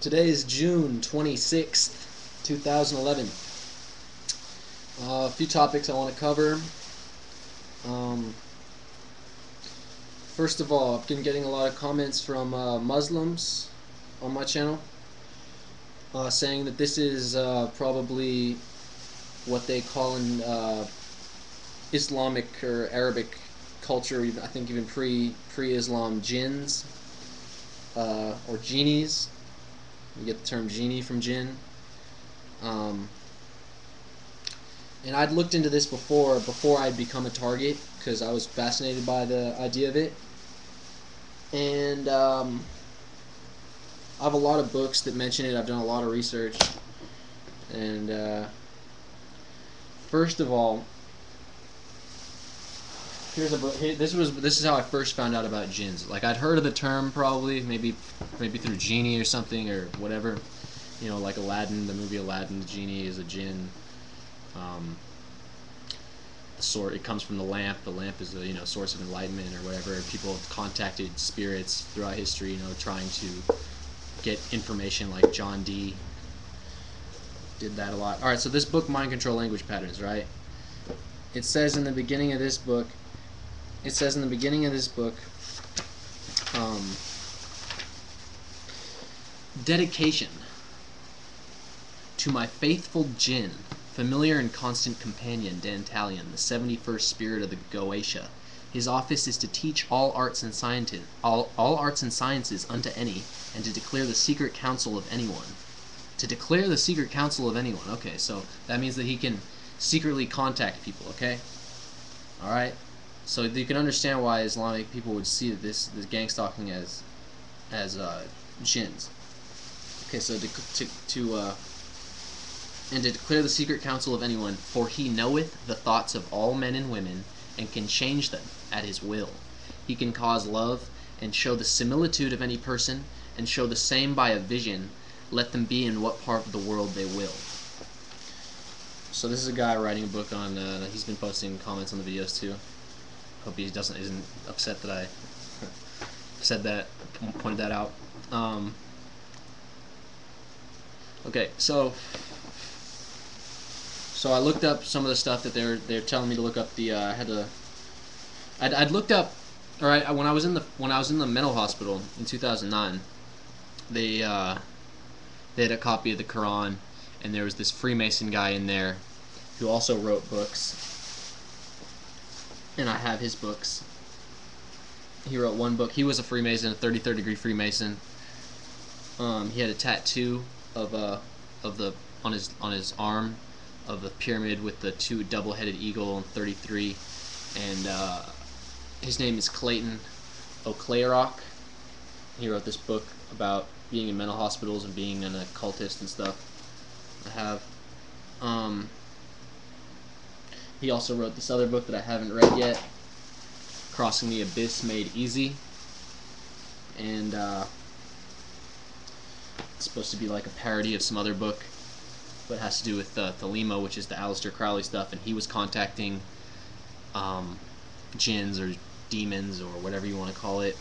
Today is June 26th, 2011. A few topics I want to cover. First of all, I've been getting a lot of comments from Muslims on my channel saying that this is probably what they call in Islamic or Arabic culture, I think even pre-Islam, Djinns or genies. You get the term genie from jinn. And I'd looked into this before I'd become a target because I was fascinated by the idea of it. And I have a lot of books that mention it. I've done a lot of research. And first of all, here's a book. This is how I first found out about jinns. Like, I'd heard of the term probably, maybe through Genie or something or whatever. You know, like Aladdin, the movie Aladdin, the genie is a jinn. The sword, it comes from the lamp. The lamp is a source of enlightenment or whatever. People have contacted spirits throughout history, trying to get information. Like John Dee did that a lot. All right, so this book, Mind Control Language Patterns, right? It says in the beginning of this book. Dedication to my faithful Djinn, familiar and constant companion, Dantalion, the 71st spirit of the Goetia. His office is to teach all arts and sciences unto any, and to declare the secret counsel of anyone. To declare the secret counsel of anyone. Okay, so that means that he can secretly contact people. Okay, all right. So you can understand why Islamic people would see this gang stalking as jinns. Okay, so to declare the secret counsel of anyone, for he knoweth the thoughts of all men and women, and can change them at his will. He can cause love, and show the similitude of any person, and show the same by a vision, let them be in what part of the world they will. So this is a guy writing a book on, he's been posting comments on the videos too. Hope he isn't upset that I said that, pointed that out. Okay, so I looked up some of the stuff that they're telling me to look up. I'd looked up. All right, when I was in the mental hospital in 2009, they had a copy of the Quran, and there was this Freemason guy in there who also wrote books. And I have his books. He wrote one book. He was a Freemason, a 33rd degree Freemason. He had a tattoo of on his arm of the pyramid with the two double-headed eagle and 33. And his name is Clayton O'Clairrock. He wrote this book about being in mental hospitals and being an occultist and stuff. I have. He also wrote this other book that I haven't read yet, Crossing the Abyss Made Easy. And it's supposed to be like a parody of some other book, but it has to do with Thelema, which is the Aleister Crowley stuff, and he was contacting jinns or demons or whatever you want to call it.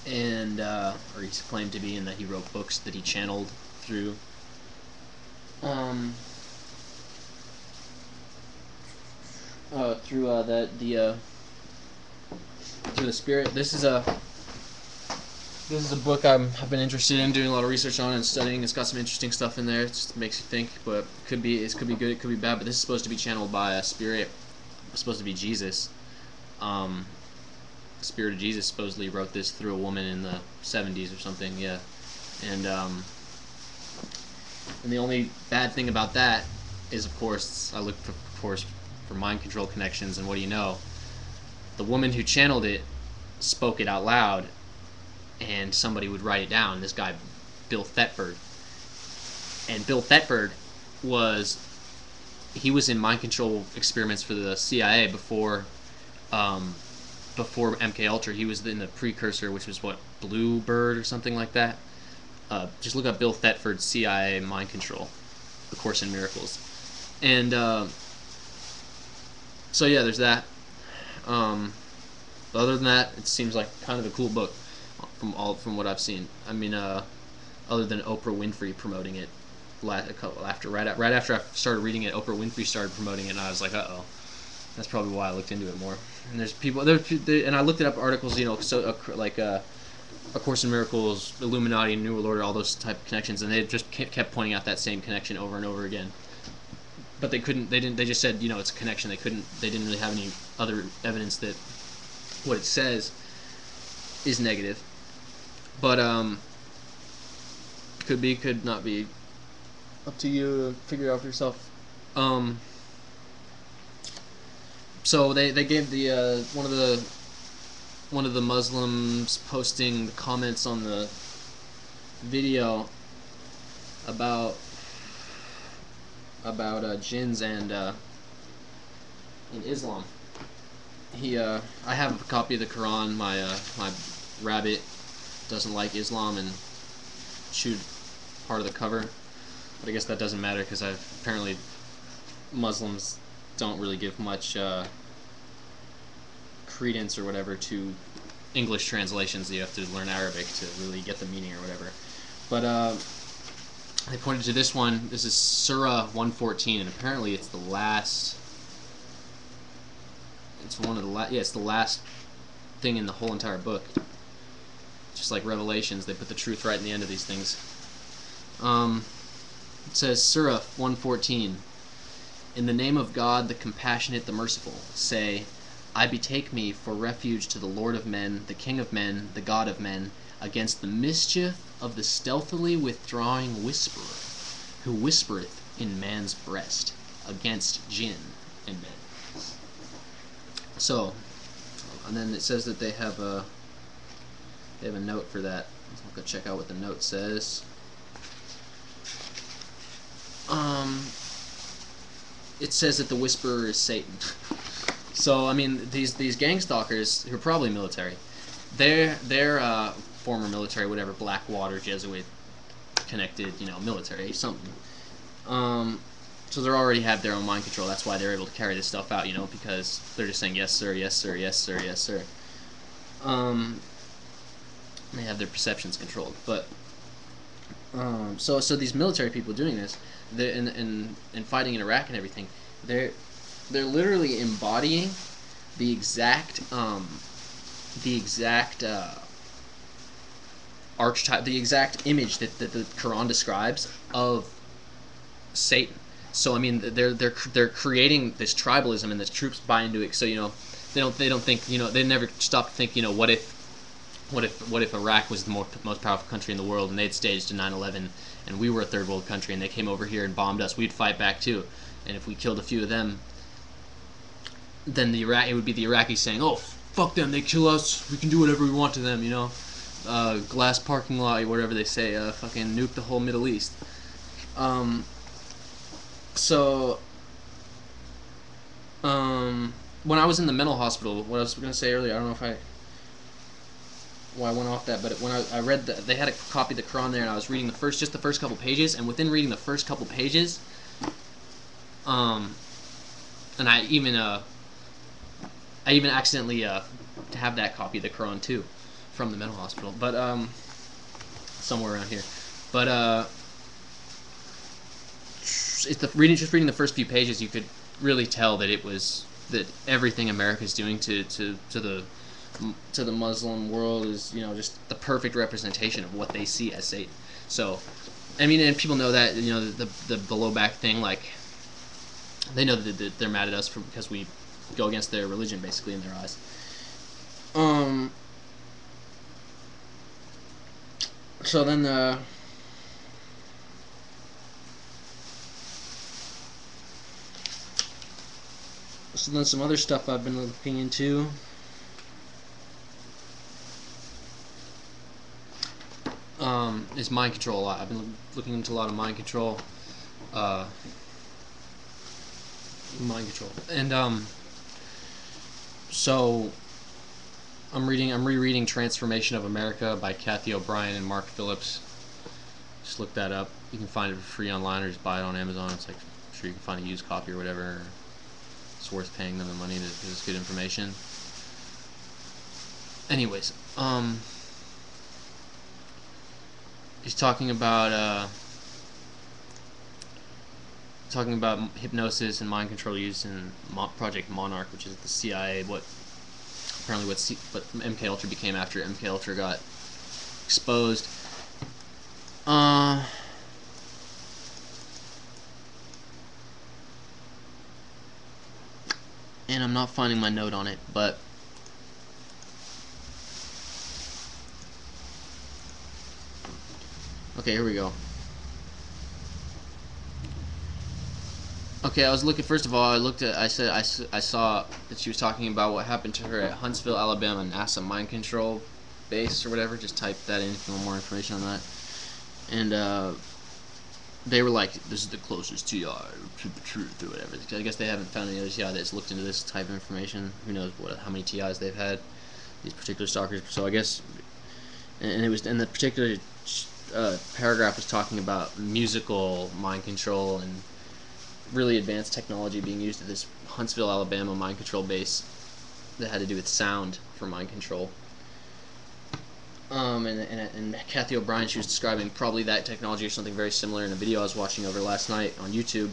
And or he's claimed to be, in that he wrote books that he channeled through through the spirit. This is a book I've been interested in, doing a lot of research on and studying. It's got some interesting stuff in there. It just makes you think, but it could be good, it could be bad. But this is supposed to be channeled by a spirit. It's supposed to be Jesus. The spirit of Jesus supposedly wrote this through a woman in the 70s or something. Yeah, and the only bad thing about that is, of course, I looked for mind control connections, and what do you know? The woman who channeled it spoke it out loud, and somebody would write it down. This guy, Bill Thetford. And Bill Thetford was in mind control experiments for the CIA before MK Ultra. He was in the precursor, which was what, Bluebird or something like that. Just look up Bill Thetford, CIA mind control, The Course in Miracles. And so yeah, there's that. Other than that, it seems like kind of a cool book from what I've seen. I mean, other than Oprah Winfrey promoting it. Right after I started reading it, Oprah Winfrey started promoting it, and I was like, uh-oh. That's probably why I looked into it more. And there's people and I looked it up articles, so like A Course in Miracles, Illuminati, New World Order, all those type of connections, and they just kept pointing out that same connection over and over again. But they just said, it's a connection. They didn't really have any other evidence that what it says is negative. But could be, could not be. Up to you to figure out for yourself. So they gave the one of the Muslims posting the comments on the video about Djinns and in Islam. I have a copy of the Quran. My rabbit doesn't like Islam and chewed part of the cover. But I guess that doesn't matter because apparently Muslims don't really give much credence or whatever to English translations. You have to learn Arabic to really get the meaning or whatever. But they pointed to this one. This is Surah 114, and apparently it's the last. It's one of the last. Yeah, it's the last thing in the whole entire book. Just like Revelations, they put the truth right in the end of these things. It says, Surah 114, in the name of God, the compassionate, the merciful, say, I betake me for refuge to the Lord of men, the King of men, the God of men, against the mischief of the stealthily withdrawing whisperer, who whispereth in man's breast, against jinn and men. So, and then it says that they have a note for that. I'll go check out what the note says. It says that the whisperer is Satan. So I mean, these gang stalkers who are probably military, they're former military, whatever, Blackwater, Jesuit, connected, military something. So they already have their own mind control. That's why they're able to carry this stuff out, because they're just saying yes sir, yes sir, yes sir, yes sir. They have their perceptions controlled, but so these military people doing this, they're in fighting in Iraq and everything, they're literally embodying the exact archetype, the exact image that the Quran describes of Satan. So I mean, they're creating this tribalism, and the troops buy into it. So they don't think, they never stop to think, what if Iraq was the most powerful country in the world, and they'd staged a 9/11, and we were a third world country, and they came over here and bombed us? We'd fight back too, and if we killed a few of them, then it would be the Iraqis saying, "Oh, fuck them! They kill us. We can do whatever we want to them." Glass parking lot, whatever they say. Fucking nuke the whole Middle East. When I was in the mental hospital, what I was going to say earlier, I don't know if I went off that, but when I read they had a copy of the Quran there, and I was reading the first couple pages, and within reading the first couple pages, and I even accidentally have that copy of the Quran too, from the mental hospital, but somewhere around here, but just reading the first few pages, you could really tell that that everything America's doing to the Muslim world is, just the perfect representation of what they see as Satan. So, I mean, and people know that, the blowback thing, like, they know that they're mad at us because we go against their religion, basically, in their eyes. So then, some other stuff I've been looking into. Is mind control a lot. I've been looking into a lot of mind control. And so I'm rereading Transformation of America by Kathy O'Brien and Mark Phillips. Just look that up. You can find it for free online, or just buy it on Amazon. It's like, I'm sure you can find a used copy or whatever. It's worth paying them the money because it's good information. Anyways, he's talking about hypnosis and mind control used in Project Monarch, which is the CIA. What MK Ultra became after MK Ultra got exposed. And I'm not finding my note on it, but okay, here we go. Okay, I was looking. First of all, I saw that she was talking about what happened to her at Huntsville, Alabama, NASA mind control base or whatever. Just type that in if you want more information on that. And they were like, "This is the closest TI to the truth," or whatever. I guess they haven't found any other TI that's looked into this type of information. Who knows how many TIs they've had, these particular stalkers. So I guess, and the particular paragraph was talking about musical mind control and really advanced technology being used at this Huntsville, Alabama mind control base that had to do with sound for mind control. And Kathy O'Brien, she was describing probably that technology or something very similar in a video I was watching over last night on YouTube.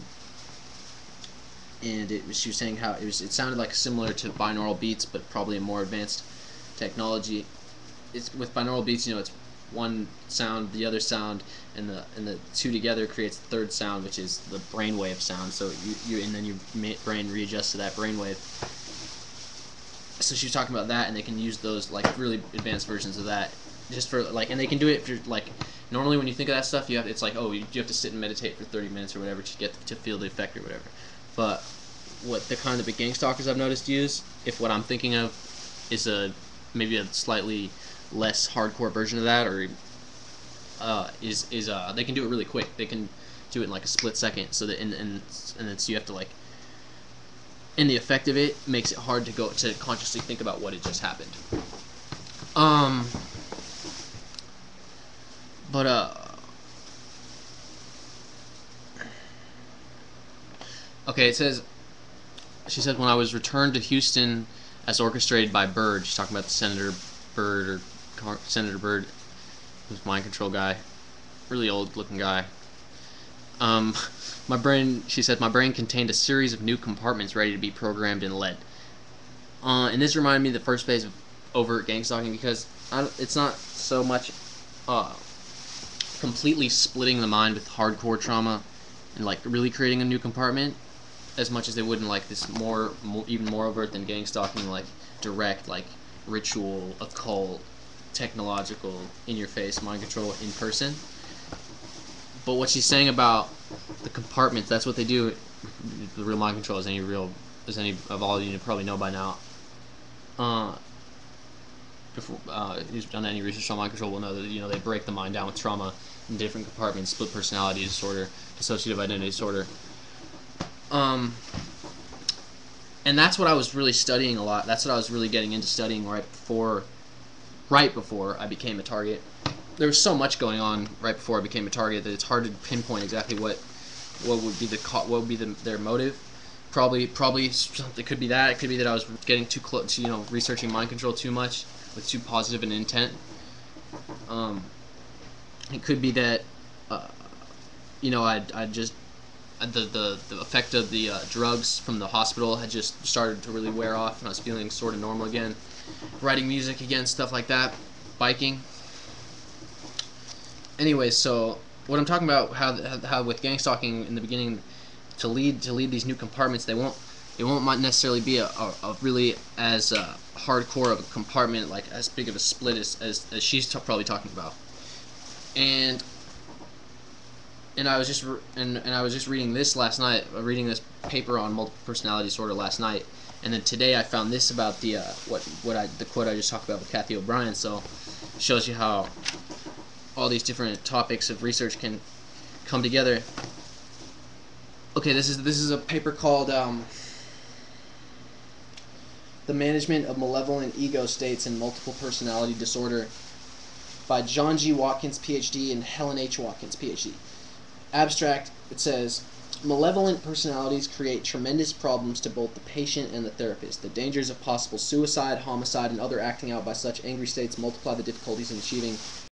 And she was saying how it sounded like similar to binaural beats, but probably a more advanced technology. It's with binaural beats, it's one sound, the other sound, and the two together creates the third sound, which is the brainwave sound. So and then your brain readjusts to that brainwave. So she was talking about that, and they can use those like really advanced versions of that, just for like, and they can do it for like. Normally, when you think of that stuff, it's like, oh, you have to sit and meditate for 30 minutes or whatever to get to feel the effect or whatever. But what the kind of the gang stalkers I've noticed use, if what I'm thinking of is maybe a slightly less hardcore version of that, or they can do it really quick. They can do it in like a split second, so that and then so you have to like, and the effect of it makes it hard to consciously think about what had just happened. Okay, she says, when I was returned to Houston as orchestrated by Byrd, she's talking about the Senator Byrd, who's mind control guy, really old looking guy. She said, my brain contained a series of new compartments ready to be programmed and led. And this reminded me of the first phase of overt gang stalking, because it's not so much completely splitting the mind with hardcore trauma and like really creating a new compartment, as much as they would in like this even more overt than gang stalking, like direct, like ritual, occult, technological, in-your-face mind control in person. But what she's saying about the compartments, that's what they do. The real mind control, as any of all you probably know by now. Who's done any research on mind control will know that they break the mind down with trauma in different compartments: split personality disorder, dissociative identity disorder. And that's what I was really studying a lot. That's what I was really getting into studying right before I became a target. There was so much going on right before I became a target that it's hard to pinpoint exactly what would be their motive. Probably it could be that. It could be that I was getting too close to researching mind control too much with too positive an intent. It could be that I just the effect of the drugs from the hospital had just started to really wear off, and I was feeling sort of normal again, writing music again, stuff like that, biking. Anyway, so what I'm talking about, how with gang stalking in the beginning, to lead these new compartments, they won't necessarily be a really as hardcore of a compartment, like as big of a split as she's probably talking about. And I was just reading this last night, reading this paper on multiple personality disorder last night, and then today I found this about the the quote I just talked about with Kathy O'Brien. So it shows you how all these different topics of research can come together. Okay, this is a paper called The Management of Malevolent Ego States in Multiple Personality Disorder by John G. Watkins, PhD, and Helen H. Watkins, PhD. Abstract, it says, malevolent personalities create tremendous problems to both the patient and the therapist. The dangers of possible suicide, homicide, and other acting out by such angry states multiply the difficulties in achieving